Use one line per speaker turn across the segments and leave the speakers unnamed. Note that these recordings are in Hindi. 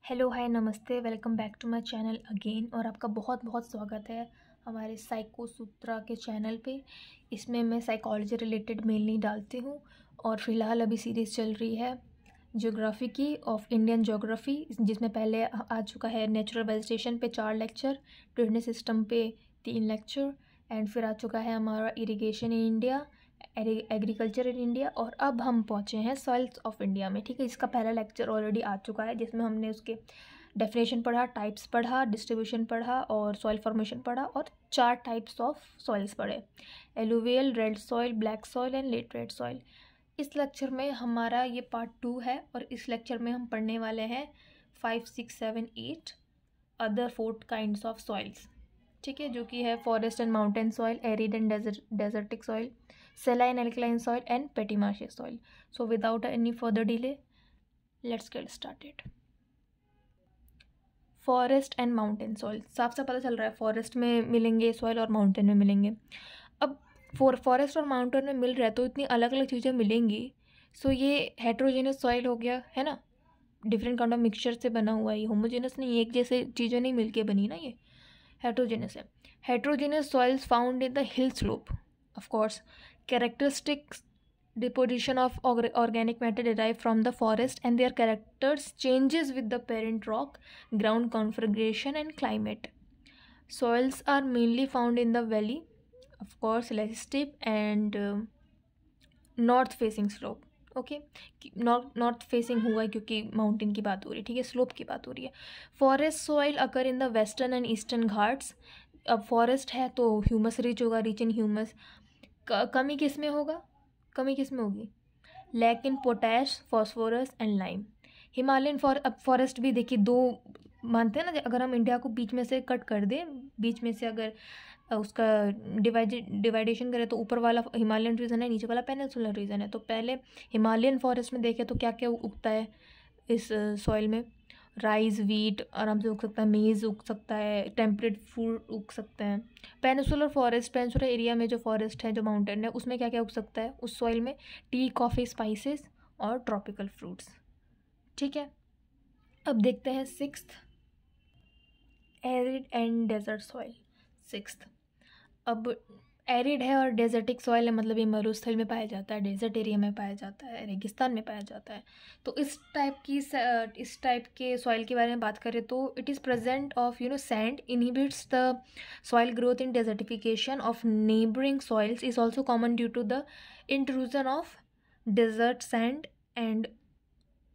हेलो हाय नमस्ते welcome back to my channel again. और आपका बहुत बहुत स्वागत है हमारे साइको सूत्रा के चैनल पे। इसमें मैं साइकोलॉजी रिलेटेड मेनली डालती हूँ और फ़िलहाल अभी सीरीज़ चल रही है ज्योग्राफी की ऑफ इंडियन ज्योग्राफी, जिसमें पहले आ चुका है नेचुरल वेजिटेशन पे 4 लेक्चर, ड्रेनेज सिस्टम पे 3 लेक्चर एंड फिर आ चुका है हमारा irrigation in India, agriculture in India और अब हम पहुँचे हैं सॉइल्स ऑफ इंडिया में। ठीक है, इसका पहला लेक्चर ऑलरेडी आ चुका है जिसमें हमने उसके डेफिनेशन पढ़ा, टाइप्स पढ़ा, डिस्ट्रीब्यूशन पढ़ा और सॉइल फॉर्मेशन पढ़ा और 4 टाइप्स ऑफ सॉइल्स पढ़े, alluvial, red soil, black soil and laterite soil. इस लेक्चर में हमारा ये पार्ट 2 है और इस लेक्चर में हम पढ़ने वाले हैं 5, 6, 7, 8 अदर 4 काइंड्स ऑफ सॉइल्स। ठीक है, जो कि है forest and mountain soil, arid and desertic soil, saline alkaline soil and petty marshy soil. So without any further delay, let's get started. Forest and mountain soil, साफ साफ पता चल रहा है फॉरेस्ट में मिलेंगे सॉइल और माउंटेन में मिलेंगे। अब फॉरेस्ट और माउंटेन में मिल रहा है तो इतनी अलग अलग चीज़ें मिलेंगी, सो ये हेट्रोजेनस सॉइल हो गया है ना, डिफरेंट काइंड ऑफ मिक्सचर से बना हुआ है। होमोजेनस नहीं, एक जैसे चीज़ें नहीं मिलके बनी ना, ये हेट्रोजेनस है। Heterogeneous soils found in the hill slope, of course characteristics deposition of organic matter derived from the forest and their characters changes with the parent rock, ground configuration and climate. Soils are mainly found in the valley, of course less steep and north facing slope. Okay, north facing हुआ है क्योंकि माउंटेन की बात हो रही है, ठीक है, स्लोप की बात हो रही है। Forest soil occur in the western and eastern Ghats. अब फॉरेस्ट है तो ह्यूमस रिच होगा, रिच इन ह्यूमस। कमी किस में होगा, कमी किस में होगी, lack in potash, phosphorus and lime. Himalayan forest भी देखिए दो मानते हैं ना, अगर हम इंडिया को बीच में से कट कर दें, बीच में से अगर उसका डिवाइडेशन करें तो ऊपर वाला हिमालयन रीजन है, नीचे वाला पेनिनसुलर रीजन है। तो पहले हिमालयन फॉरेस्ट में देखें तो क्या क्या उगता है इस सॉइल में, राइस, वीट आराम से उग सकता है, मेज़ उग सकता है, टेम्परेट फूड उग सकते हैं। पेनिनसुलर फॉरेस्ट, पेनिनसुलर एरिया में जो फॉरेस्ट है, जो माउंटेन है, उसमें क्या क्या उग सकता है उस सॉइल में, टी, कॉफ़ी, स्पाइसेस और ट्रॉपिकल फ्रूट्स। ठीक है, अब देखते हैं 6th, arid and desert soil. 6th, अब एरिड है और डेजर्टिक सॉइल है, मतलब ये मरुस्थल में पाया जाता है, डेजर्ट एरिया में पाया जाता है, रेगिस्तान में पाया जाता है। तो इस टाइप के सॉइल के बारे में बात करें तो it is present of sand inhibits the soil growth in desertification of neighbouring soils, is also common due to the intrusion of desert sand and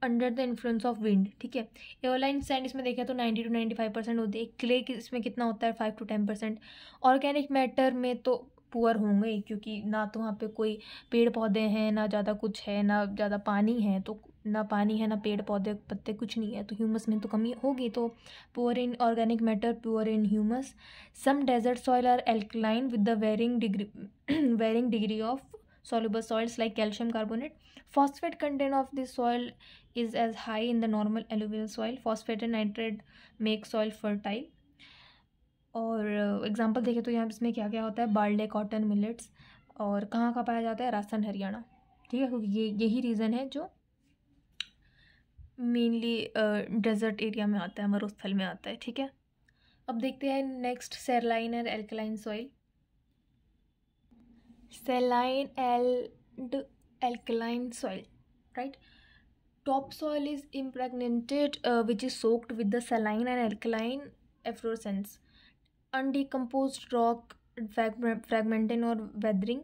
under the influence of wind. ठीक है, एयरलाइन सैंड इसमें देखें तो 90 to 95% होती है, क्ले इसमें कितना होता है 5 to 10%। ऑर्गेनिक मैटर में तो पुअर होंगे ही, क्योंकि ना तो वहाँ पे कोई पेड़ पौधे हैं, ना ज़्यादा कुछ है, ना ज़्यादा पानी है, तो ना पानी है ना पेड़ पौधे पत्ते कुछ नहीं है, तो ह्यूमस में तो कमी होगी। तो poor in organic matter, poor in humus. Some desert soil are alkaline with the varying degree of soluble soils like calcium carbonate. Phosphate content of this soil is as high in the normal alluvial soil. Phosphate and nitrate make soil fertile. और एग्जांपल देखें तो यहाँ इसमें क्या क्या होता है, बार्ले, कॉटन, मिलेट्स। और कहाँ कहाँ पाया जाता है, राजस्थान, हरियाणा। ठीक है, क्योंकि यही रीज़न है जो मेनली डेजर्ट एरिया में आता है, मरुस्थल में आता है। ठीक है, अब देखते हैं next, सेलाइन and alkaline soil. Saline and alkaline soil, right? Topsoil is impregnated, which is soaked with the saline and alkaline efflorescence. Undecomposed rock fragmenting और weathering.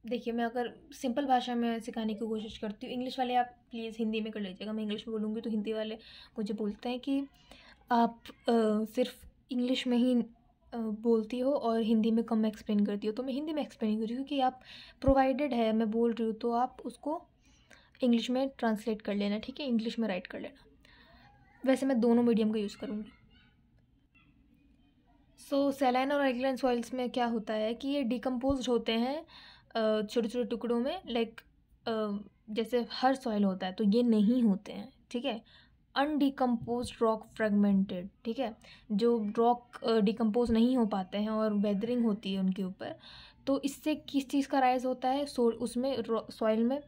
देखिए, मैं अगर सिंपल भाषा में सिखाने की कोशिश करती हूँ, इंग्लिश वाले आप प्लीज़ हिंदी में कर लीजिएगा, मैं इंग्लिश में बोलूँगी तो हिंदी वाले मुझे बोलते हैं कि आप सिर्फ इंग्लिश में ही बोलती हो और हिंदी में कम एक्सप्लेन करती हो। तो मैं हिंदी में एक्सप्लेन कर रही हूँ कि आप प्रोवाइडेड है, मैं बोल रही हूँ तो आप उसको इंग्लिश में ट्रांसलेट कर लेना। ठीक है, इंग्लिश में राइट कर लेना। वैसे मैं दोनों मीडियम का यूज़ करूँगी। सो सैलाइन और एल्कलाइन सॉइल्स में क्या होता है कि ये डिकम्पोज होते हैं छोटे छोटे टुकड़ों में, लाइक जैसे हर सॉइल होता है तो ये नहीं होते हैं। ठीक है, अनडिकम्पोज रॉक फ्रेगमेंटेड। ठीक है, जो रॉक डिकम्पोज नहीं हो पाते हैं और वेदरिंग होती है उनके ऊपर, तो इससे किस चीज़ का राइज होता है, उसमें सॉइल में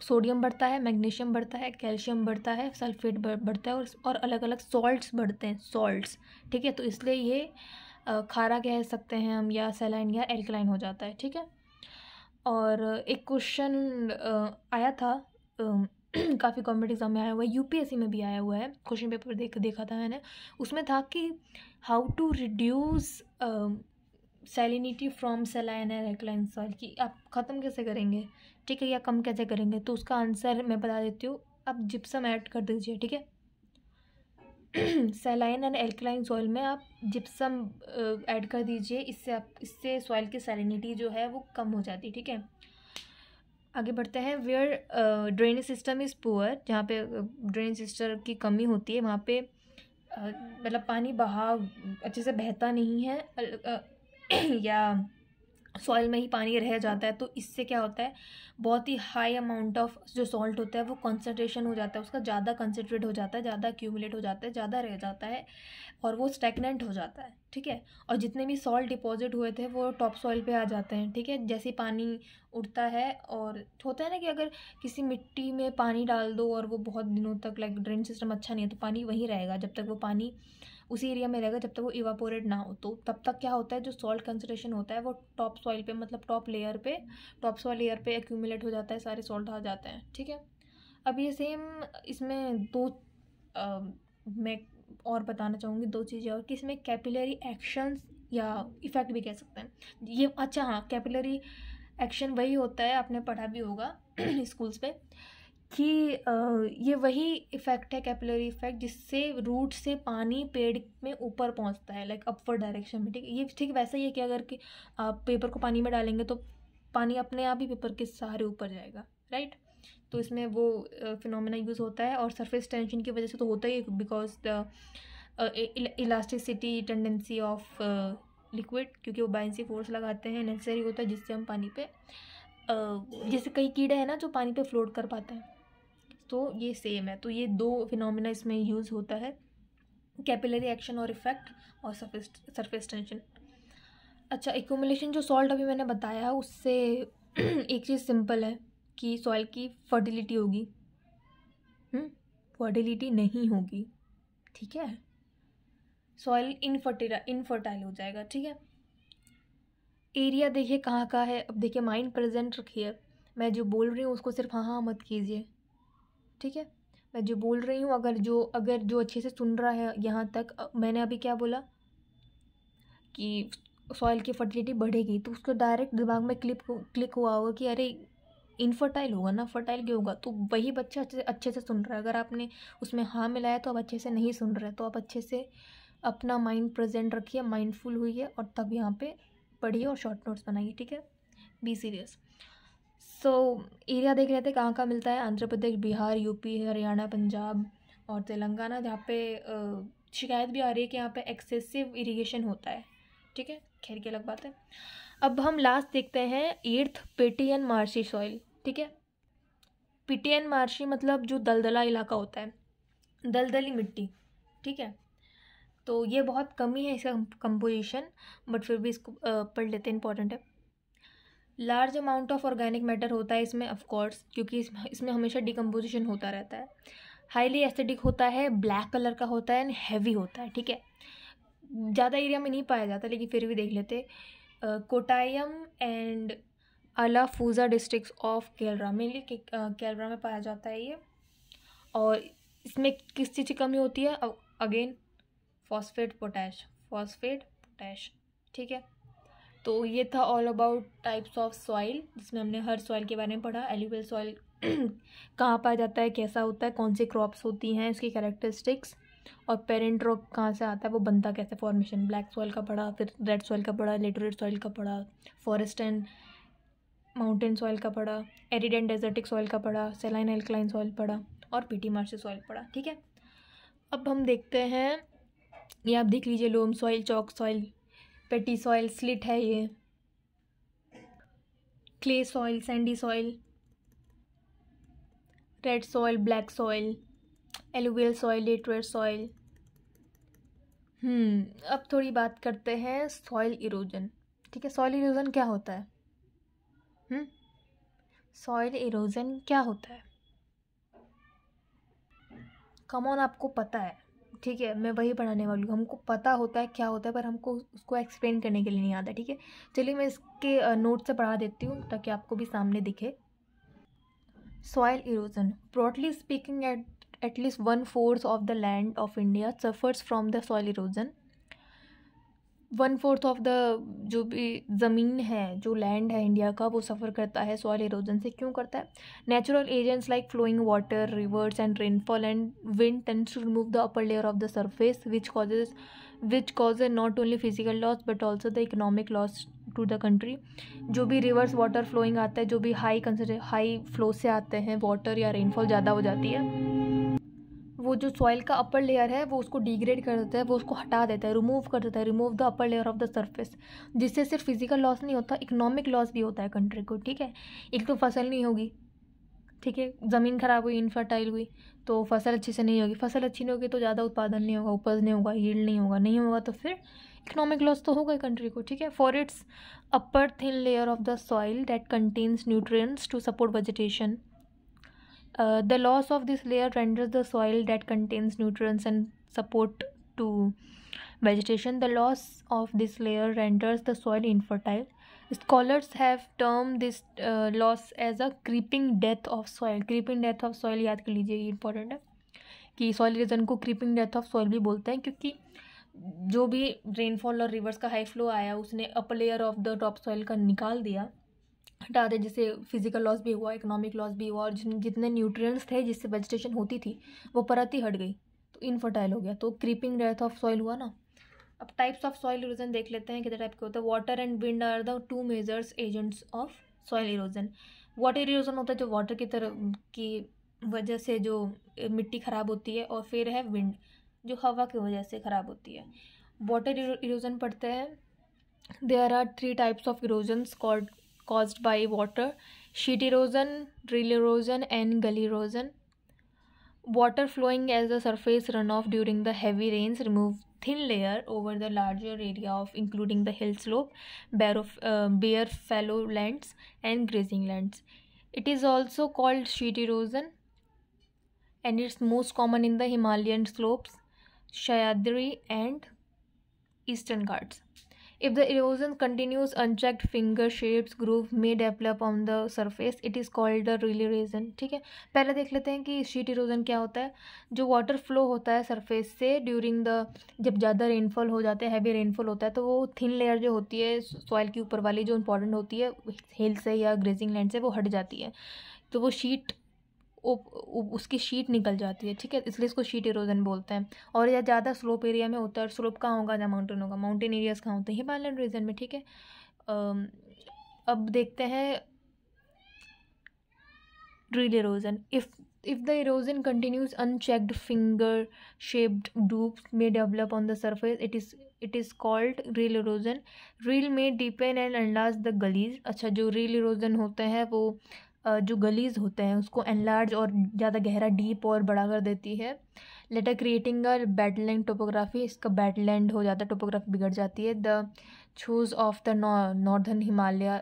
सोडियम बढ़ता है, मैग्नीशियम बढ़ता है, कैल्शियम बढ़ता है, सल्फेट बढ़ता है, और अलग अलग सॉल्ट्स बढ़ते हैं, सॉल्ट्स। ठीक है, तो इसलिए ये खारा कह सकते हैं हम, या सैलाइन या एल्कलाइन हो जाता है। ठीक है, और एक क्वेश्चन आया था काफ़ी कॉम्पिटिटिव एग्जाम में आया हुआ है, यूपीएससी में भी आया हुआ है, क्वेश्चन पेपर देखा था मैंने। उसमें था कि how to reduce salinity from saline and alkaline soil, कि आप ख़त्म कैसे करेंगे, ठीक है, या कम कैसे करेंगे। तो उसका आंसर मैं बता देती हूँ, आप जिप्सम ऐड कर दीजिए। ठीक है, सैलाइन एंड एल्कलाइन सॉइल में आप जिप्सम ऐड कर दीजिए, इससे सॉइल की सैलिनिटी जो है वो कम हो जाती है। ठीक है, आगे बढ़ते हैं। Where drainage system is poor, जहाँ पे ड्रेनेज सिस्टम की कमी होती है, वहाँ पे मतलब पानी बहाव अच्छे से बहता नहीं है, या सॉइल में ही पानी रह जाता है। तो इससे क्या होता है, बहुत ही हाई अमाउंट ऑफ जो सॉल्ट होता है वो कंसंट्रेशन हो जाता है, उसका ज़्यादा कंसंट्रेट हो जाता है, ज़्यादा एक्यूमुलेट हो जाता है, ज़्यादा रह जाता है, और वो स्टैगनेंट हो जाता है। ठीक है, और जितने भी सॉल्ट डिपॉजिट हुए थे वो टॉप सॉइल पे आ जाते हैं। ठीक है, जैसे पानी उड़ता है, और होता है ना कि अगर किसी मिट्टी में पानी डाल दो और वो बहुत दिनों तक, लाइक ड्रेन सिस्टम अच्छा नहीं है, तो पानी वहीं रहेगा जब तक वो पानी उसी एरिया में रहेगा, जब तक वो इवापोरेट ना हो। तो तब तक क्या होता है, जो सॉल्ट कंसंट्रेशन होता है वो टॉप सॉइल पे, मतलब टॉप सॉइल लेयर पे एक्यूमुलेट हो जाता है, सारे सॉल्ट आ जाते हैं। ठीक है, अब ये सेम इसमें मैं और बताना चाहूँगी दो चीज़ें और, कि इसमें कैपिलरी एक्शंस या इफ़ेक्ट भी कह सकते हैं ये। अच्छा हाँ, कैपिलरी एक्शन वही होता है, आपने पढ़ा भी होगा स्कूल्स पे, कि ये वही इफ़ेक्ट है, कैपिलरी इफ़ेक्ट, जिससे रूट से पानी पेड़ में ऊपर पहुंचता है, लाइक अपवर्ड डायरेक्शन में। ठीक है, ये ठीक वैसा ही है कि अगर कि आप पेपर को पानी में डालेंगे तो पानी अपने आप ही पेपर के सहारे ऊपर जाएगा, राइट। तो इसमें वो फिनोमेना यूज़ होता है, और सरफेस टेंशन की वजह से तो होता ही है, because the elasticity tendency of liquid, क्योंकि वो बायंसी फोर्स लगाते हैं, नेसेसरी होता है, जिससे हम पानी पे जैसे कई कीड़े हैं ना जो पानी पे फ्लोट कर पाते हैं, तो ये सेम है। तो ये दो फिनोमेना इसमें यूज़ होता है, कैपिलरी एक्शन और इफेक्ट, और सरफेस टेंशन। अच्छा, एक्यूमुलेशन जो सॉल्ट अभी मैंने बताया उससे एक चीज़ सिंपल है कि सॉइल की फर्टिलिटी होगी, फर्टिलिटी नहीं होगी। ठीक है, सॉइल इनफर्टाइल हो जाएगा। ठीक है, एरिया देखिए कहाँ का है। अब देखिए, माइंड प्रेजेंट रखिए, मैं जो बोल रही हूँ उसको सिर्फ हाँ हाँ मत कीजिए। ठीक है, मैं जो बोल रही हूँ, अगर जो अच्छे से सुन रहा है यहाँ तक, मैंने अभी क्या बोला कि सॉइल की फर्टिलिटी बढ़ेगी, तो उसको डायरेक्ट दिमाग में क्लिक हुआ होगा कि अरे इनफर्टाइल होगा ना, फर्टाइल क्यों होगा। तो वही बच्चा अच्छे से सुन रहा है। अगर आपने उसमें हाँ मिलाया तो आप अच्छे से नहीं सुन रहे, तो आप अच्छे से अपना माइंड प्रेजेंट रखिए, माइंडफुल हुई और तब यहाँ पे पढ़िए और शॉर्ट नोट्स बनाइए। ठीक है, बी सीरियस। सो एरिया देख रहे थे कहाँ कहाँ मिलता है, आंध्र प्रदेश, बिहार, यूपी, हरियाणा, पंजाब और तेलंगाना, जहाँ पे शिकायत भी आ रही है कि यहाँ पे एक्सेसिव इरिगेशन होता है। ठीक है, खैर की अलग बात है। अब हम लास्ट देखते हैं 8th, पेटियन मार्शी सॉइल। ठीक है, पिटियन मार्शी मतलब जो दलदला इलाका होता है, दलदली मिट्टी। ठीक है, तो ये बहुत कमी है इसका कंपोजिशन, बट फिर भी इसको पढ़ लेते हैं, इंपॉर्टेंट है। Large amount of organic matter होता है इसमें, ऑफ कोर्स, क्योंकि इसमें हमेशा डिकम्पोजिशन होता रहता है। हाईली एसिडिक होता है, ब्लैक कलर का होता है, एंड हैवी होता है। ठीक है, ज़्यादा एरिया में नहीं पाया जाता, लेकिन फिर भी देख लेते। Kottayam and Alappuzha district of Kerala, mainly Kerala में पाया जाता है ये। और इसमें किस चीज़ की कमी होती है, अगेन फॉस्फेट पोटैश। ठीक है, तो ये था all about types of soil, जिसमें हमने हर सॉइल के बारे में पढ़ा। एलुवियल सॉइल कहाँ पाया जाता है, कैसा होता है, कौन सी क्रॉप्स होती हैं, इसकी कैरेक्टरिस्टिक्स, और पेरेंट रॉक कहाँ से आता है, वो बनता कैसे, फॉर्मेशन। ब्लैक सॉइल का पढ़ा, फिर रेड सॉइल का पढ़ा, लेटोरेट सॉइल का पढ़ा, फॉरेस्ट एंड माउंटेन सॉइल का पढ़ा, एरिड एंड डेजर्टिक सॉइल का पढ़ा, सेलाइन एल्कलाइन सॉइल पढ़ा, और पीटी मार्शी सॉइल पढ़ा। ठीक है, अब हम देखते हैं, ये आप देख लीजिए, लोम सॉइल, चौक सॉइल, पेटी सॉइल, स्लिट है ये, clay soil, Sandy soil, red soil, black soil, alluvial soil, laterite soil. अब थोड़ी बात करते हैं सॉइल इरोजन। ठीक है, सॉइल इरोजन क्या होता है? सॉइल इरोजन क्या होता है? कम ऑन, आपको पता है, ठीक है, मैं वही पढ़ाने वाली हूँ। हमको पता होता है क्या होता है, पर हमको उसको एक्सप्लेन करने के लिए नहीं आता, ठीक है। चलिए मैं इसके नोट से पढ़ा देती हूँ ताकि आपको भी सामने दिखे। Soil erosion. Broadly speaking, at least 1/4 of the land of India suffers from the soil erosion. 1/4 of the जो भी ज़मीन है, जो लैंड है इंडिया का, वो सफ़र करता है सॉइल इरोजन से। क्यों करता है? Natural agents like flowing water, rivers and rainfall and wind tends to remove the upper layer of the surface which causes not only physical loss but also the economic loss to the country. जो भी रिवर्स वाटर फ्लोइंग आता है, जो भी हाई फ्लो से आते हैं वाटर या रेनफॉल ज़्यादा हो जाती है, वो जो सॉइल का अपर लेयर है वो उसको डिग्रेड कर देता है, वो उसको हटा देता है, रिमूव कर देता है, remove the upper layer of the surface, जिससे सिर्फ फिजिकल लॉस नहीं होता, इकोनॉमिक लॉस भी होता है कंट्री को, ठीक है। एक तो फसल नहीं होगी, ठीक है, ज़मीन खराब हुई, इनफर्टाइल हुई, तो फसल अच्छे से नहीं होगी, फसल अच्छी नहीं होगी तो ज़्यादा उत्पादन नहीं होगा, उपज नहीं होगा, यील्ड नहीं होगा तो फिर इकोनॉमिक लॉस तो होगा कंट्री को, ठीक है। For its upper thin layer of the soil that contains nutrients to support vegetation. The loss of this layer renders the soil that contains nutrients and support to vegetation. The loss of this layer renders the soil infertile. Scholars have termed this loss as a creeping death of soil. Creeping death of soil याद कर लीजिए, ये इंपॉर्टेंट है कि सॉइल इरोजन को क्रीपिंग डेथ ऑफ सॉइल भी बोलते हैं, क्योंकि जो भी रेनफॉल और रिवर्स का हाई फ्लो आया उसने अपर layer of the top soil का निकाल दिया, हटा दे, जिससे फिजिकल लॉस भी हुआ, इकोनॉमिक लॉस भी हुआ, और जितने न्यूट्रिएंट्स थे जिससे वेजिटेशन होती थी वो परत ही हट गई, तो इनफर्टाइल हो गया, तो क्रीपिंग डेथ ऑफ सॉइल हुआ ना। अब टाइप्स ऑफ सॉइल इरोजन देख लेते हैं कितने टाइप के होते हैं। Water and wind are the two majors agents of soil erosion. Water erosion होता है जो वाटर की वजह से जो मिट्टी ख़राब होती है, और फिर है विंड जो हवा की वजह से ख़राब होती है। वाटर इरोजन पढ़ते हैं. There are 3 types of erosions caused by water: sheet erosion, drill erosion and gully erosion. Water flowing as the surface runoff during the heavy rains remove thin layer over the larger area of including the hill slope, bare fallow lands and grazing lands. It is also called sheet erosion and it's most common in the Himalayan slopes, Sahyadri and Eastern Ghats. If the erosion continues, unchecked finger-shaped groove may develop on the surface. It is called the rill erosion. ठीक है, पहले देख लेते हैं कि शीट इरोजन क्या होता है. जो वाटर फ्लो होता है सरफेस से ड्यूरिंग द, जब ज़्यादा रेनफॉल हो जाता है, हैवी रेनफॉल होता है, तो वो थिन लेयर जो होती है सॉइल की ऊपर वाली जो इंपॉर्टेंट होती है हिल से या ग्रेजिंग लैंड से, वो हट जाती है, तो वो शीट उसकी शीट निकल जाती है, ठीक है, इसलिए इसको शीट इरोजन बोलते हैं. और यह ज़्यादा स्लोप एरिया में होता है. स्लोप कहाँ होगा? जहाँ माउंटेन होगा. माउंटेन एरियाज़ कहाँ होते हैं? हिमालयन रीजन में, ठीक है. अब देखते हैं drill erosion. If the erosion continues, unchecked finger-shaped grooves may develop on the surface. It is called rill erosion. Rill may deepen and enlarge the gullies. अच्छा, जो rill erosion होते हैं वो जो गलीज होते हैं उसको एनलार्ज और ज़्यादा गहरा, डीप और बड़ा कर देती है. Later creating a badland topography. इसका बैडलैंड हो जाता है, टोपोग्राफी बिगड़ जाती है. The chos of the northern Himalaya,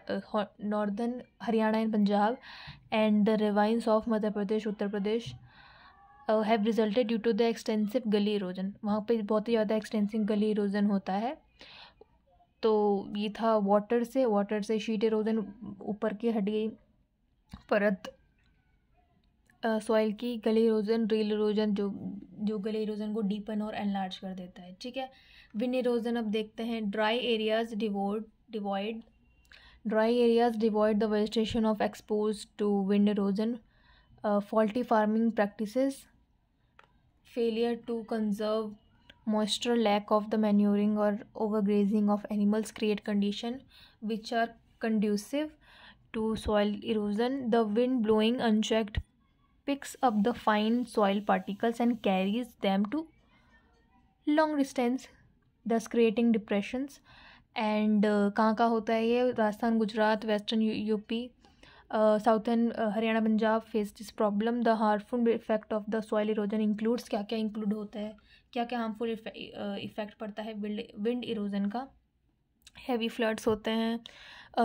northern Haryana and Punjab and the ravines of Madhya Pradesh, Uttar Pradesh have resulted due to the extensive gully erosion. वहाँ पे बहुत ही ज़्यादा एक्सटेंसिव गली इरोजन होता है. तो ये था वाटर से शीट इरोजन ऊपर की हट गई परत सॉइल की. गली इरोजन, ड्रिल इरोजन जो गली इरोजन को डीपन और एनलार्ज कर देता है, ठीक है. विंड इरोजन अब देखते हैं. Dry areas devoid the vegetation of expose to wind erosion. Faulty farming practices, failure to conserve moisture, lack of the manuring or overgrazing of animals create condition which are conducive to soil erosion. The wind blowing unchecked picks up the fine soil particles and carries them to long distance, thus creating depressions. And कहाँ होता है ये? Rajasthan, Gujarat, western UP, southern Haryana, Punjab face this problem. The harmful effect of the soil erosion includes, क्या क्या इंक्लूड होता है, क्या क्या हार्मफुल इफेक्ट पड़ता है विंड इरोजन का? हैवी फ्लड्स होते हैं,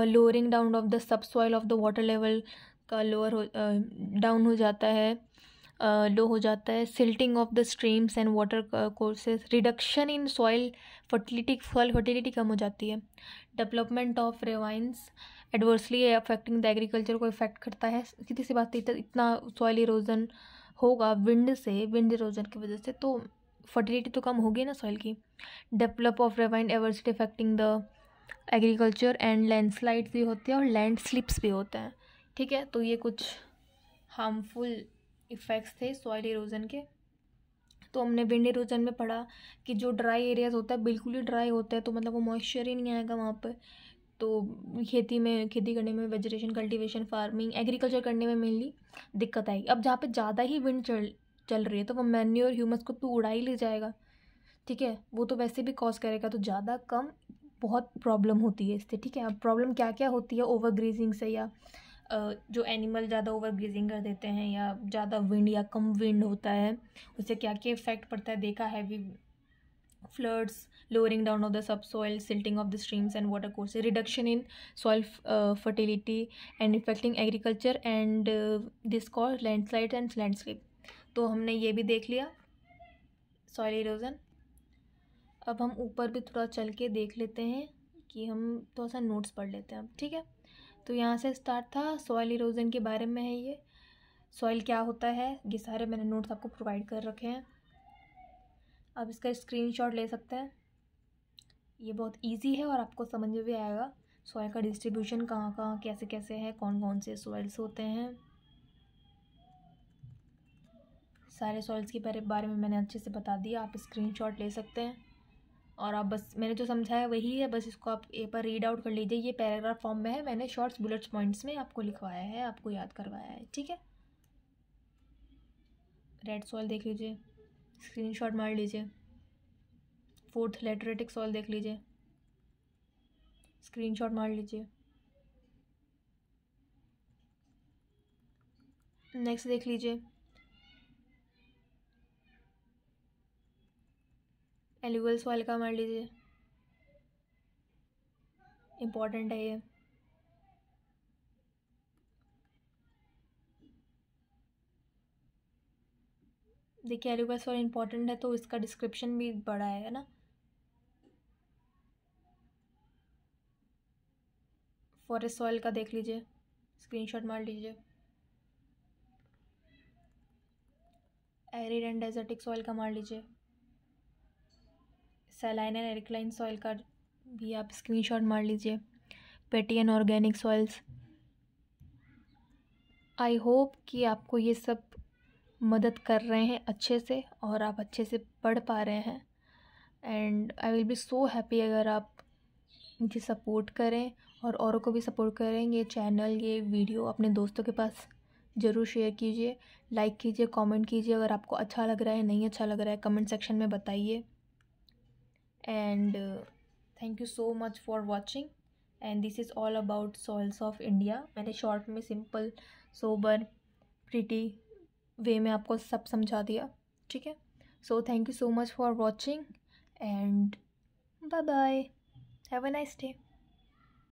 lowering down of the subsoil of the water level का लोअर हो डाउन हो जाता है, लो हो जाता है। Silting of the streams and water courses, reduction in soil fertility कम हो जाती है। Development of ravines adversely affecting the agriculture को इफेक्ट करता है। सीधी सी बात है, इतना सॉइल इरोजन होगा विंड इरोजन की वजह से, तो फर्टिलिटी तो कम होगी ना सॉइल की। Develop of ravine adversely affecting the agriculture and landslides भी होते हैं और लैंड स्लिप्स भी होते हैं। ठीक है, तो ये कुछ हार्मफुल इफ़ेक्ट्स थे सॉइल इरोजन के। तो हमने विंड इरोजन में पढ़ा कि जो ड्राई एरियाज होता है बिल्कुल ही ड्राई होता है, तो मतलब वो मॉइस्चर ही नहीं आएगा वहाँ पर। तो खेती करने में, वेजिटेशन कल्टीवेशन फार्मिंग एग्रीकल्चर करने में मेनली दिक्कत आएगी। अब जहाँ पे ज़्यादा ही विंड चल रही है तो वो मैन्योर ह्यूमस को तो उड़ा ही ले जाएगा। ठीक है, वो तो वैसे भी कॉज करेगा, तो ज़्यादा कम बहुत प्रॉब्लम होती है इससे। ठीक है, अब प्रॉब्लम क्या क्या होती है ओवर ग्रीजिंग से, या जो एनिमल ज़्यादा ओवर ग्रीजिंग कर देते हैं, या ज़्यादा विंड या कम विंड होता है, उससे क्या क्या इफेक्ट पड़ता है देखा। Heavy floods, lowering down of the subsoil, silting of the streams and water courses, reduction in soil fertility and affecting agriculture, and this cause landslides and landscape। तो हमने ये भी देख लिया सॉइल इरोजन। अब हम ऊपर भी थोड़ा चल के देख लेते हैं कि हम थोड़ा सा नोट्स पढ़ लेते हैं अब। ठीक है, तो यहाँ से स्टार्ट था, सॉइल इरोजन के बारे में है ये। सॉइल क्या होता है ये सारे मैंने नोट्स आपको प्रोवाइड कर रखे हैं, आप इसका स्क्रीनशॉट ले सकते हैं। ये बहुत इजी है और आपको समझ में भी आएगा सॉइल का डिस्ट्रीब्यूशन कहाँ कहाँ कैसे कैसे है, कौन कौन से सॉइल्स होते हैं। सारे सॉइल्स के बारे में मैंने अच्छे से बता दिया, आप स्क्रीनशॉट ले सकते हैं। और आप बस मैंने जो समझाया वही है, बस इसको आप एक बार रीड आउट कर लीजिए। ये पैराग्राफ फॉर्म में है, मैंने शॉर्ट्स बुलेट्स पॉइंट्स में आपको लिखवाया है, आपको याद करवाया है। ठीक है, रेड सॉइल देख लीजिए, स्क्रीनशॉट मार लीजिए। फोर्थ लेटरेटिक सॉइल देख लीजिए, स्क्रीनशॉट मार लीजिए। नेक्स्ट देख लीजिए, एलुवियल सॉइल का मार लीजिए, इम्पॉर्टेंट है ये। देखिए एलुवियल सॉइल इम्पॉर्टेंट है तो इसका डिस्क्रिप्शन भी बड़ा है ना। फॉरेस्ट सॉइल का देख लीजिए, स्क्रीनशॉट मार लीजिए। एरिड एंड डेजर्टिक सॉइल का मार लीजिए। सैलाइन एंड एल्कलाइन सॉइल का भी आप स्क्रीनशॉट मार लीजिए। पेटी and organic soils. I hope कि आपको ये सब मदद कर रहे हैं अच्छे से और आप अच्छे से पढ़ पा रहे हैं। And I will be so happy अगर आप मुझे सपोर्ट करें और औरों को भी सपोर्ट करें। ये चैनल, ये वीडियो अपने दोस्तों के पास ज़रूर शेयर कीजिए, लाइक कीजिए, कमेंट कीजिए। अगर आपको अच्छा लग रहा है, नहीं अच्छा लग रहा है, कमेंट सेक्शन में बताइए। And thank you so much for watching. And this is all about soils of India. मैंने शॉर्ट में सिंपल, सोबर, प्रिटी वे में आपको सब समझा दिया। ठीक है, so thank you so much for watching and bye bye, have a nice day.